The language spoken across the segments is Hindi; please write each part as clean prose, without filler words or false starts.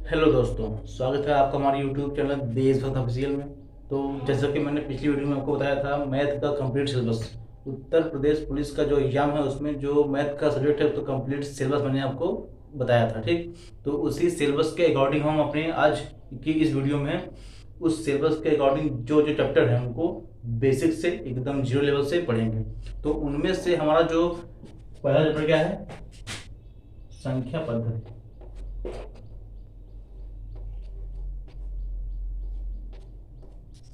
हेलो दोस्तों, स्वागत है आपका हमारे यूट्यूब चैनल देशभक्त ऑफिशियल में। तो जैसा कि मैंने पिछली वीडियो में आपको बताया था, मैथ का complete syllabus Uttar Pradesh police का जो एग्ज़ाम है उसमें जो मैथ का सब्जेक्ट है तो कंप्लीट सिलेबस मैंने आपको बताया था। ठीक, तो उसी सिलेबस के अकॉर्डिंग हम अपने आज की इस वीडियो में उस सिलेबस के अकॉर्डिंग जो जो चैप्टर हैं उनको बेसिक से एकदम जीरो लेवल से पढ़ेंगे। तो उनमें से हमारा जो पहला चैप्टर क्या है, संख्या पद्धति।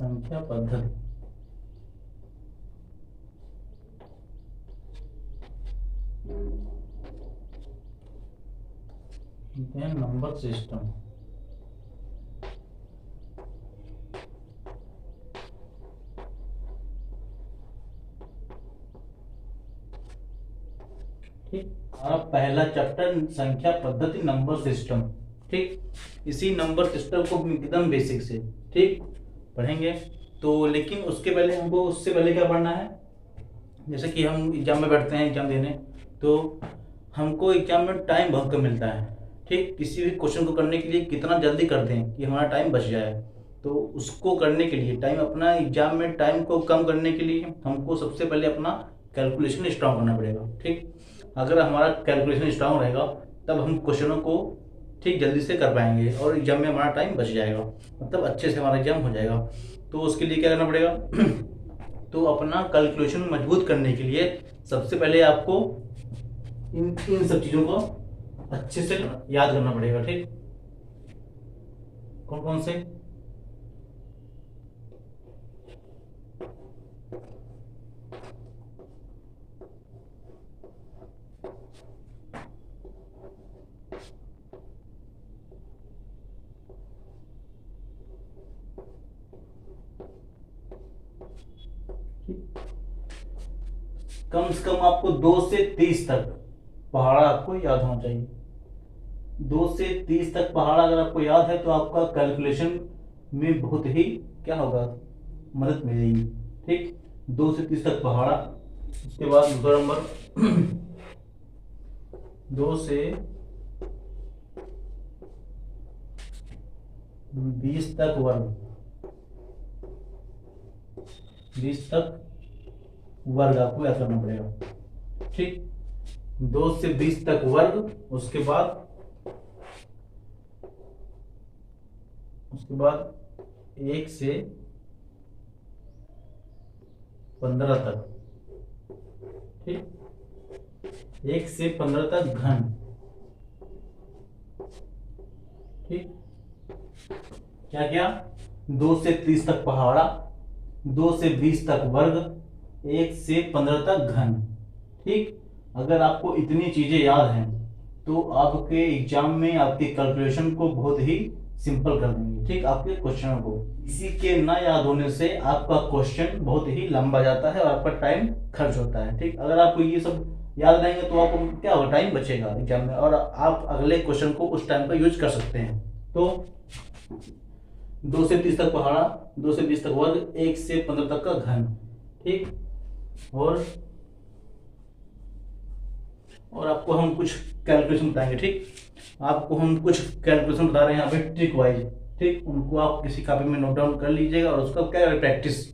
संख्या पद्धति देन नंबर सिस्टम। ठीक, हमारा पहला चैप्टर संख्या पद्धति नंबर सिस्टम। ठीक, इसी नंबर सिस्टम को एकदम बेसिक से ठीक पढ़ेंगे। तो लेकिन उसके पहले हमको उससे पहले क्या पढ़ना है, जैसे कि हम एग्जाम में बैठते हैं एग्जाम देने, तो हमको एग्जाम में टाइम बहुत कम मिलता है। ठीक, किसी भी क्वेश्चन को करने के लिए कितना जल्दी करते हैं कि हमारा टाइम बच जाए। तो उसको करने के लिए टाइम अपना एग्जाम में टाइम को कम करने के लिए हमको सबसे पहले अपना कैलकुलेशन स्ट्रांग करना पड़ेगा। ठीक, अगर हमारा कैलकुलेशन स्ट्रांग रहेगा तब हम क्वेश्चनों को ठीक जल्दी से कर पाएंगे और एग्जाम में हमारा टाइम बच जाएगा, मतलब अच्छे से हमारा एग्जाम हो जाएगा। तो उसके लिए क्या करना पड़ेगा तो अपना कैलकुलेशन मजबूत करने के लिए सबसे पहले आपको इन इन सब चीज़ों को अच्छे से याद करना पड़ेगा। ठीक, कौन कौन से, कम से कम आपको 2 से 30 तक पहाड़ा आपको याद होना चाहिए। 2 से 30 तक पहाड़ा अगर आपको याद है तो आपका कैलकुलेशन में बहुत ही क्या होगा, मदद मिलेगी। ठीक, 2 से 30 तक पहाड़ा। उसके बाद दूसरा नंबर 2 से 20 तक वर्ग। 20 तक वर्ग आपको याद करना पड़ेगा। ठीक, 2 से 20 तक वर्ग। उसके बाद 1 से 15 तक। ठीक, 1 से 15 तक घन। ठीक, क्या क्या, 2 से 30 तक पहाड़ा, 2 से 20 तक वर्ग, 1 से 15 तक घन। ठीक, अगर आपको इतनी चीजें याद हैं तो आपके एग्जाम में आपके कैलकुलेशन को बहुत ही सिंपल कर देंगे। ठीक, आपके क्वेश्चन को इसी के ना याद होने से आपका क्वेश्चन बहुत ही लंबा जाता है और आपका टाइम खर्च होता है। ठीक, अगर आपको ये सब याद रहेंगे तो आपको क्या होगा, टाइम बचेगा एग्जाम में और आप अगले क्वेश्चन को उस टाइम पर यूज कर सकते हैं। तो 2 से 30 तक पहाड़ा, 2 से 20 तक वर्ग, 1 से 15 तक का घन। ठीक, और आपको हम कुछ कैलकुलेशन बताएंगे। ठीक, आपको हम कुछ कैलकुलेशन बता रहे हैं यहाँ पे ट्रिक वाइज। ठीक, उनको आप किसी कॉपी में नोट डाउन कर लीजिएगा और उसका क्या करें, प्रैक्टिस।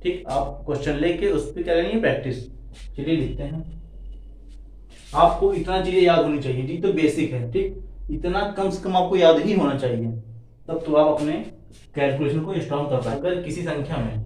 ठीक, आप क्वेश्चन लेके उस पर क्या करेंगे, प्रैक्टिस। चलिए लिखते हैं। आपको इतना चीजें याद होनी चाहिए जी, तो बेसिक है। ठीक, इतना कम से कम आपको याद ही होना चाहिए, तब तो आप अपने कैलकुलेशन को स्ट्रॉन्ग कर पाए। अगर किसी संख्या में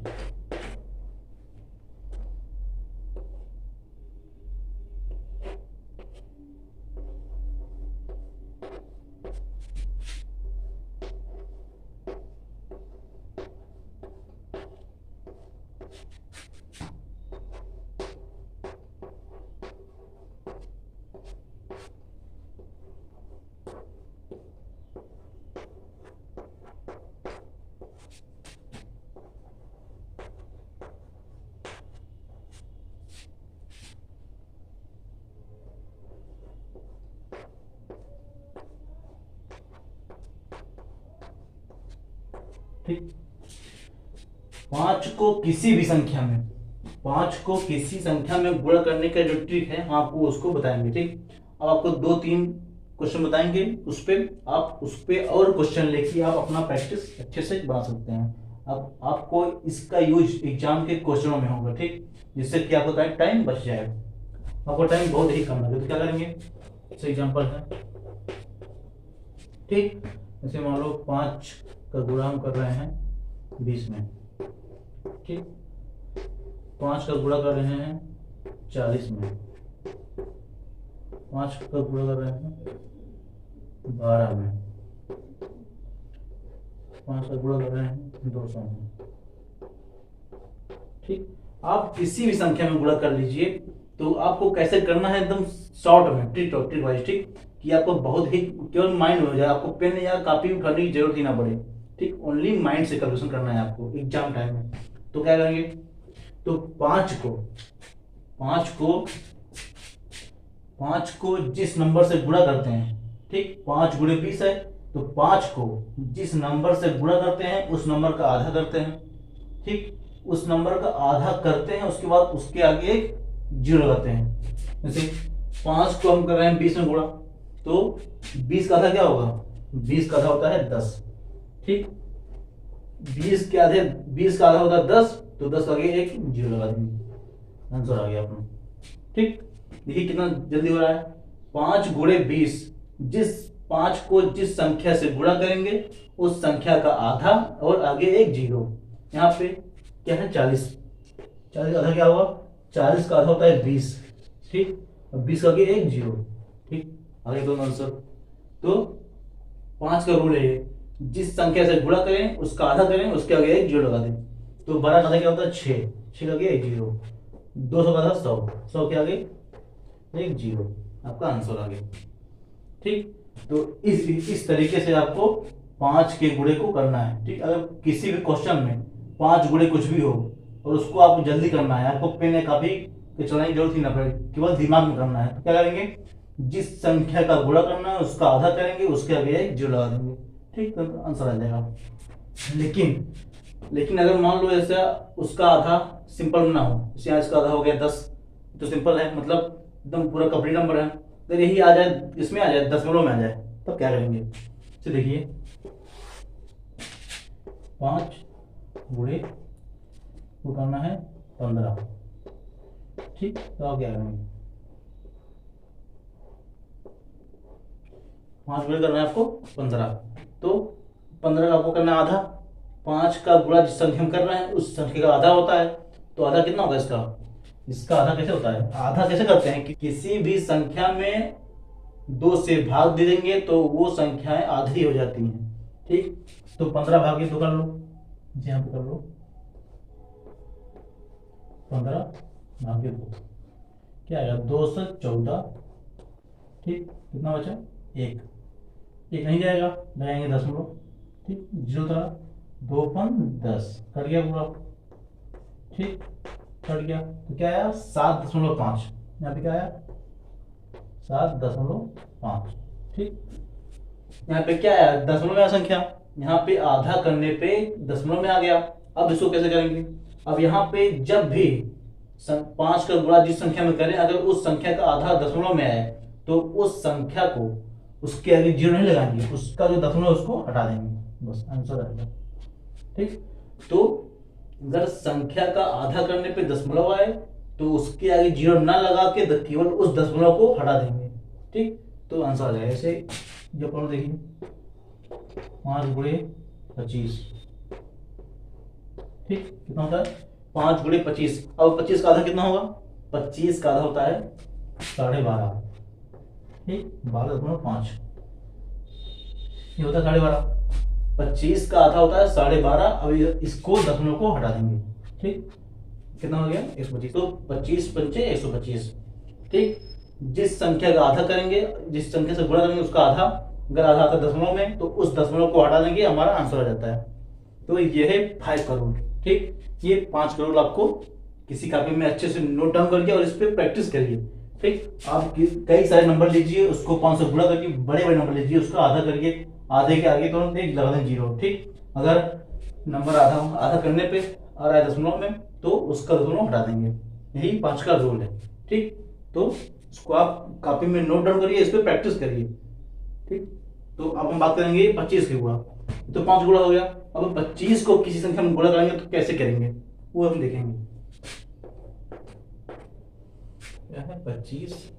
ठीक, 5 को किसी भी संख्या में 5 को किसी संख्या में गुणा करने का जो ट्रिक है हम आपको उसको बताएंगे। ठीक, अब आपको 2 3 क्वेश्चन बताएंगे, उस पे आप उस पे और क्वेश्चन लेके आप अपना प्रैक्टिस अच्छे से बना सकते हैं। अब आपको इसका यूज एग्जाम के क्वेश्चनों में होगा, ठीक, जिससे कि आपका टाइम बच जाएगा। आपको टाइम बहुत ही कम लगे तो क्या करेंगे, जैसे एग्जाम्पल है, ठीक, जैसे मान लो 5 का गुणा हम कर रहे हैं 20 में, ठीक, 5 का गुणा कर रहे हैं 40 में, 5 का गुणा कर रहे हैं 12 में, 5 का गुणा कर रहे हैं 200 में, ठीक। आप किसी भी संख्या में गुणा कर लीजिए, तो आपको कैसे करना है एकदम शॉर्ट में, ट्रिक वाइज, ठीक, कि आपको बहुत ही केवल माइंड में हो जाए, आपको पेन या कॉपी उठाने की जरूरत ही ना पड़े, ठीक, ओनली माइंड से कैलकुलेशन करना है आपको एग्जाम टाइम में। तो क्या करेंगे, तो 5 को जिस नंबर से गुणा करते हैं, ठीक, 5 गुणे 20 है, तो 5 को जिस नंबर से गुणा करते हैं उस नंबर का आधा करते हैं, ठीक, उस नंबर का आधा करते हैं, उसके बाद उसके आगे एक जीरो लगाते हैं। जैसे 5 को हम कर रहे हैं 20 में गुणा, तो 20 का आधा क्या होगा, 20 का आधा होता है 10, ठीक, 20 का आधा होता है 10, तो 10 का आगे एक जीरो लगा देंगे, आंसर आ गया अपना, ठीक। देखिए कितना जल्दी हो रहा है, 5 गुणे 20, 5 को जिस संख्या से गुणा करेंगे उस संख्या का आधा और आगे एक जीरो। यहाँ पे क्या है 40 का आधा क्या होगा, 40 का आधा होता है 20, ठीक, और 20 का आगे एक जीरो, ठीक, आगे दोनों आंसर। तो 5 का रूल है, जिस संख्या से गुणा करें उसका आधा करें, उसके आगे एक जीरो लगा दें। तो 12 का आधा क्या होता है 6, 6 का आगे एक जीरो, 200 का आधा 100, 100 के आगे एक जीरो, आपका आंसर आ गया, ठीक। तो इस तरीके से आपको 5 के गुणे को करना है, ठीक। अगर किसी भी क्वेश्चन में 5 गुणे कुछ भी हो और उसको आपको जल्दी करना है, आपको पेन या कॉपी के चलाने की जरूरत ही ना पड़े, केवल दिमाग में करना है, तो क्या करेंगे, जिस संख्या का गुणा करना है उसका आधा करेंगे, उसके आगे एक जीरो लगा देंगे, ठीक, तो आंसर आ जाएगा। लेकिन अगर मान लो ऐसा उसका आधा सिंपल ना हो, जैसे इसका आधा हो गया 10, तो सिंपल है, मतलब एकदम पूरा कंप्लीट नंबर है, अगर यही आ जाए, इसमें आ जाए, दशमलव में आ जाए, तब क्या करेंगे, तो देखिए 5 गुणे को करना है 15, ठीक, तो आप क्या करेंगे, 5 गुणे करना है आपको 15, तो 15 का आपको करना है आधा, 5 का गुणा जिस संख्या में कर रहे हैं उस संख्या का आधा होता है, तो आधा कितना होगा इसका आधा कैसे होता है, आधा कैसे करते हैं कि किसी भी संख्या में 2 से भाग दे देंगे तो वो संख्याएं आधी हो जाती हैं, ठीक। तो 15 भागे 2 कर लो, यहाँ पे कर लो 15 भागे 2, क्या आएगा 214, ठीक, कितना बचा एक नहीं जाएगा, लगाएंगे दशमलव, ठीक, जीरो था, 2 5 10 कट गया पूरा, ठीक, कट गया, तो क्या आया 7.5, यहाँ पे क्या आया 7.5, ठीक। यहाँ पे क्या आया दशमलव में संख्या, यहाँ पे आधा करने पे दशमलव में आ गया। अब इसको कैसे करेंगे, अब यहाँ पे जब भी 5 का गुणा जिस संख्या में करें, अगर उस संख्या का आधा दशमलव में आए तो उस संख्या को उसके आगे जीरो नहीं लगाएंगे, उसका जो दशमलव उसको हटा देंगे, बस आंसर आ गया, ठीक। तो अगर संख्या का आधा करने पे दशमलव आए तो उसके आगे जीरो ना लगा के केवल उस दशमलव को हटा देंगे, ठीक, तो आंसर आ जाएगा। ऐसे जो पढ़ो देखिए 5 गुणे 25, ठीक, कितना होता है 5 गुणे 25, अब 25 का आधा कितना होगा, 25 का आधा होता है 12.5, ठीक, 12.5 ये होता है 12.5, 25 का आधा होता है 12.5, अब इसको दशमलव को हटा देंगे, ठीक, कितना हो गया 125, तो 25 पंचे 125, ठीक। जिस संख्या का आधा करेंगे, जिस संख्या से गुणा करेंगे उसका आधा, अगर आधा आता है दशमलव में तो उस दशमलव को हटा देंगे, हमारा आंसर आ जाता है। तो ये है 5 का रूल, ठीक, ये 5 का रूल आपको किसी कॉपी में अच्छे से नोट डाउन करके और इस पर प्रैक्टिस करिए, ठीक। आप कई सारे नंबर लीजिए, उसको 5 से गुणा करके बड़े बड़े नंबर लीजिए, उसका आधा करके आधे के आगे तुरंत एक लगा दें जीरो, ठीक। अगर नंबर आधा करने पे आ रहा है दशमलव में तो उसका दशमलव हटा देंगे, यही 5 का रूल है, ठीक। तो इसको आप कॉपी में नोट डाउन करिए, इस पर प्रैक्टिस करिए, ठीक, तो अब हम बात करेंगे 25 के गुणा। तो 5 गुणा हो गया। अब 25 को किसी संख्या में गुणा करेंगे तो कैसे करेंगे वो हम देखेंगे। क्या है 25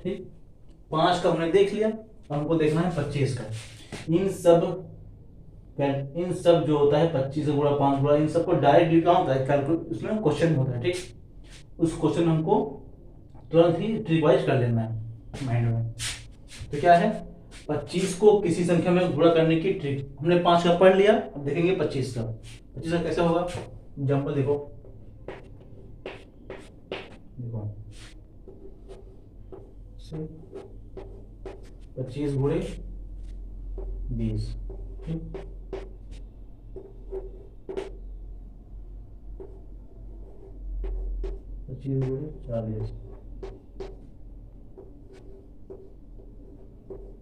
ठीक, 5 का हमने देख लिया, हमको देखना है 25 का। इन सब जो होता है 25 गुणा 5 गुणा, इन सबको डायरेक्ट क्या होता है कैलकुलेट, उसमें क्वेश्चन होता है। ठीक, उस क्वेश्चन हमको तुरंत ही ट्रिक वाइज कर लेना है माइंड में। तो क्या है 25 को किसी संख्या में गुणा करने की ट्रिक। हमने 5 का पढ़ लिया, अब देखेंगे 25 का। 25 का कैसे होगा, एग्जाम्पल देखो। देखो 25 गुणे 20, ठीक, 25 गुणे 40,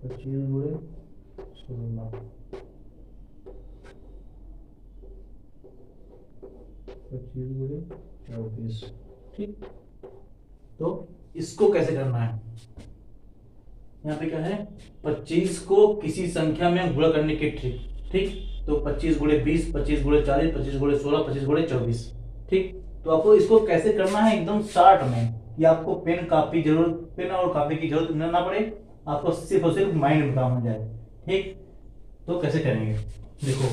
25 गुणे 16, 25 गुणे 24। ठीक, तो इसको कैसे करना है, यहाँ पे क्या है 25 को किसी संख्या में गुणा करने की ट्रिक। ठीक, तो 25 गुणे 20, 25 गुणे 40, 25 गुणे 16, 25 गुणे 24। ठीक, तो आपको इसको कैसे करना है एकदम शॉर्ट में, कि आपको पेन और कॉपी की जरूरत ना पड़े, आपको सिर्फ और सिर्फ माइंड में काम हो जाए। ठीक, तो कैसे करेंगे देखो,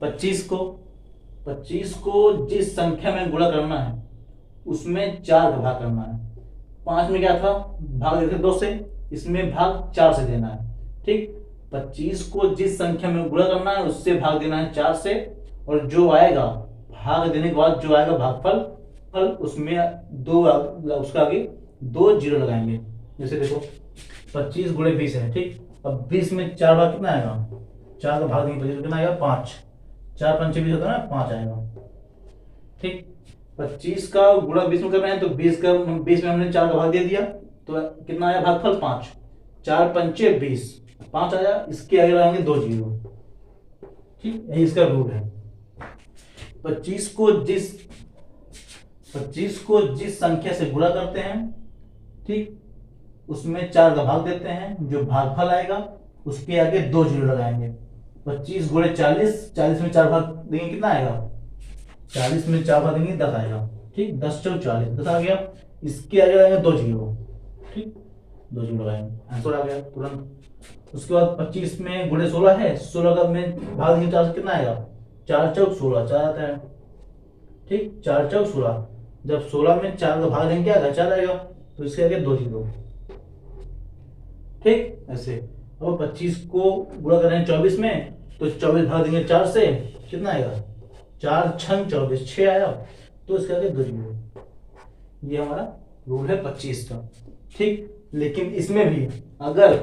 25 को जिस संख्या में गुणा करना है उसमें 4 का भाग करना है। 5 में क्या था, भाग देते 2 से, इसमें भाग 4 से देना है। ठीक, 25 को जिस संख्या में गुणा करना है उससे भाग देना है 4 से, और जो आएगा भाग देने के बाद जो आएगा भागफल फल, उसमें उसका आगे 2 जीरो लगाएंगे। जैसे देखो 25 गुणे 20 है। ठीक, अब 20 में 4 भाग कितना आएगा, 4 का भाग देंगे 25 कितना आएगा 5, 4 पंचे 20 होता है ना, 5 आएगा। ठीक, 25 का गुणा 20 में कर रहे हैं तो 20 में हमने 4 का भाग दे दिया, तो कितना आया भागफल 5, 4 पंचे 20, 5 आया। इसके आगे लगाएंगे 2 जीरो। ठीक, यही इसका रूल है। 25 को जिस संख्या से गुणा करते हैं, ठीक, उसमें 4 का भाग देते हैं, जो भागफल आएगा उसके आगे 2 जीरो लगाएंगे। 25 गुणे 40, 40 में 4 भाग देंगे कितना आएगा, 40 में 4 भाग देंगे 10 आएगा। ठीक, 10 चौक 40, 10 आ गया। इसके आगे लगाएंगे 2 जीरो। ठीक, 2 जीरो लगाएंगे, आंसर आ गया तुरंत। उसके बाद 25 में गुणे 16 है, 16 का में भाग देंगे 4 से कितना आएगा, 4 चौक 16, 4 आता है। ठीक, 4 चौक 16, जब 16 में 4 का भाग देंगे क्या आएगा, 4 आएगा, तो इसके आगे 2 जीरो। ठीक, ऐसे। अब 25 को गुणा कर रहे हैं 24 में, तो 24 भाग देंगे 4 से, कितना आएगा, 4 छंग 24, 6 आया, तो इसके आगे 2 जीरो। ये हमारा रूल है 25 का। ठीक, लेकिन इसमें भी अगर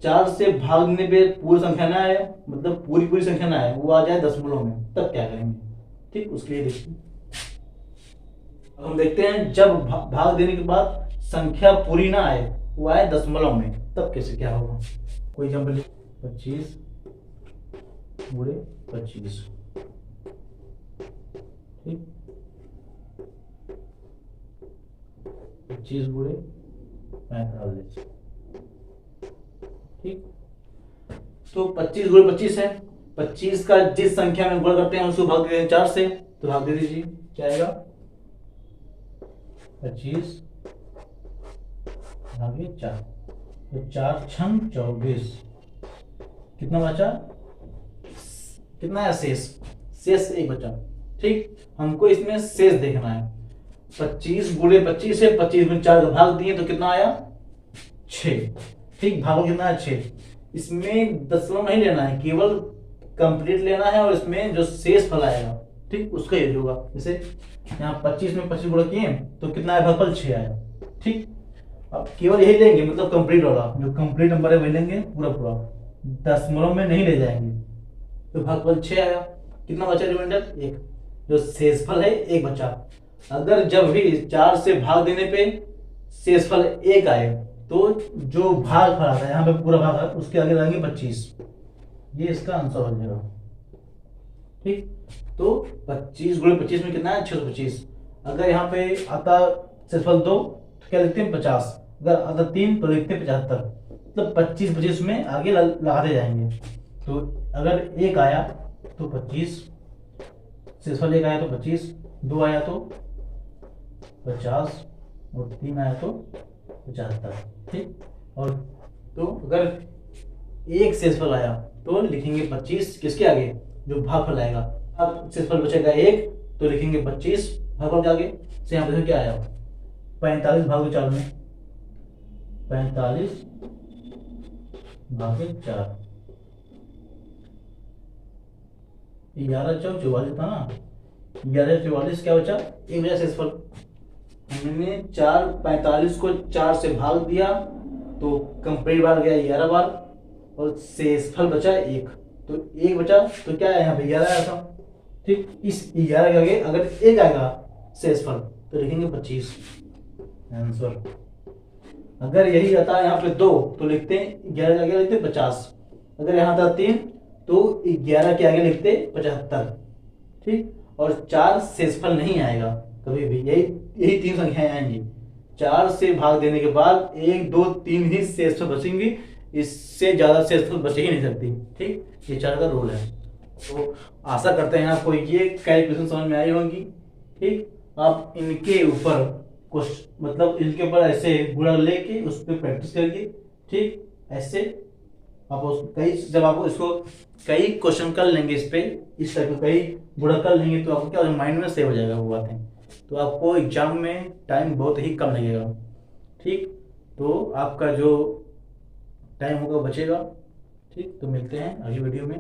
4 से भागने पे पूरी संख्या ना आए, मतलब पूरी संख्या ना आए, वो आ जाए दशमलव में, तब क्या करेंगे। ठीक, उसके लिए देखिए, अब हम देखते हैं जब भाग देने के बाद संख्या पूरी ना आए, वो आए दशमलव में, तब कैसे क्या होगा। कोई एग्जाम्पल, 25 गुणे 25। ठीक, 25 गुणे 45। ठीक, तो 25 गुणे 25 है, 25 का जिस संख्या में गुणा करते हैं उसको भाग देते हैं 4 से, तो भाग दे दीजिए, क्या आएगा 25 भागे 4, तो 4 छंग 24, कितना बचा, कितना है शेष 1 बचा। ठीक, हमको इसमें शेष देखना है। 25 गुणे 25 है, 25 में 4 का भाग दिए तो कितना आया 6। ठीक, भागो कितना है 6। इसमें दशमलव नहीं लेना है, केवल कंप्लीट लेना है, और इसमें जो शेष फल आएगा ठीक, उसका यूज होगा। जैसे यहाँ 25 में 25 गुणा किए तो कितना आया, भागफल 6 आया। ठीक, अब केवल यही लेंगे, मतलब कंप्लीट वाला जो कंप्लीट नंबर है वही लेंगे, पूरा पूरा, दशमलव में नहीं ले जाएंगे। तो भागफल 6 आया, कितना बचा रिमाइंडर, 1। जो शेषफल है 1 बचा। अगर जब भी 4 से भाग देने पे शेषफल 1 आए तो जो भागफल आता है यहाँ पे पूरा भाग है, उसके आगे रहेंगे 25। ये इसका आंसर हो जाएगा। ठीक, तो 25 गुणे 25 में कितना है, 625। अगर यहाँ पे आता शेषफल 2 तो क्या लिखते हैं, 50। अगर आता 3 तो लिखते हैं 75। मतलब 25 25 में आगे लगाते जाएंगे। तो अगर 1 आया तो 25, शेषफल 1 आया तो 25, 2 आया तो 50 और 3 आया तो 75। ठीक, और तो अगर 1 शेषफल आया तो लिखेंगे 25 किसके आगे, जो भागफल आएगा। अब शेषफल बचेगा 1 तो लिखेंगे 25 भागफल के आगे से। यहाँ पे क्या आया, 45 भाग 4 में, 45 भागे 4, 11 चौक 44 था ना, 11 44 क्या बचा, 1 बचा शेषफल। हमने 45 को 4 से भाग दिया तो कंप्लीट बार गया 11 बार, और शेषफल बचा 1। तो 1 बचा तो क्या है, यहाँ पे 11 आया था। ठीक, इस 11 के आगे अगर 1 आएगा शेषफल तो लिखेंगे 25 आंसर। अगर यही आता है यहाँ पे 2 तो लिखते हैं 11 के आगे लिखते 50। अगर यहाँ था 3 तो 11 के आगे लिखते 75। ठीक, और 4 शेषफल नहीं आएगा कभी भी, यही 3 संख्याएं आएंगी। 4 से भाग देने के बाद 1 2 3 ही शेषफल बचेंगी, इससे ज्यादा शेषफल बचे ही नहीं सकती। ठीक, ये 4 का रूल है। तो आशा करते हैं आपको ये कैलकुलेशन समझ में आई होंगी। ठीक, आप इनके ऊपर मतलब इनके ऊपर ऐसे गुणा लेके उस पर प्रैक्टिस करिए। ठीक, ऐसे आप कई जब आपको इसको कई क्वेश्चन कर लेंगे, इस पे इस टाइप का कई गुणा कर लेंगे तो आपको क्या माइंड में सेव हो जाएगा वो बातें, तो आपको एग्जाम में टाइम बहुत ही कम लगेगा। ठीक, तो आपका जो टाइम होगा बचेगा। ठीक, तो मिलते हैं अगली वीडियो में।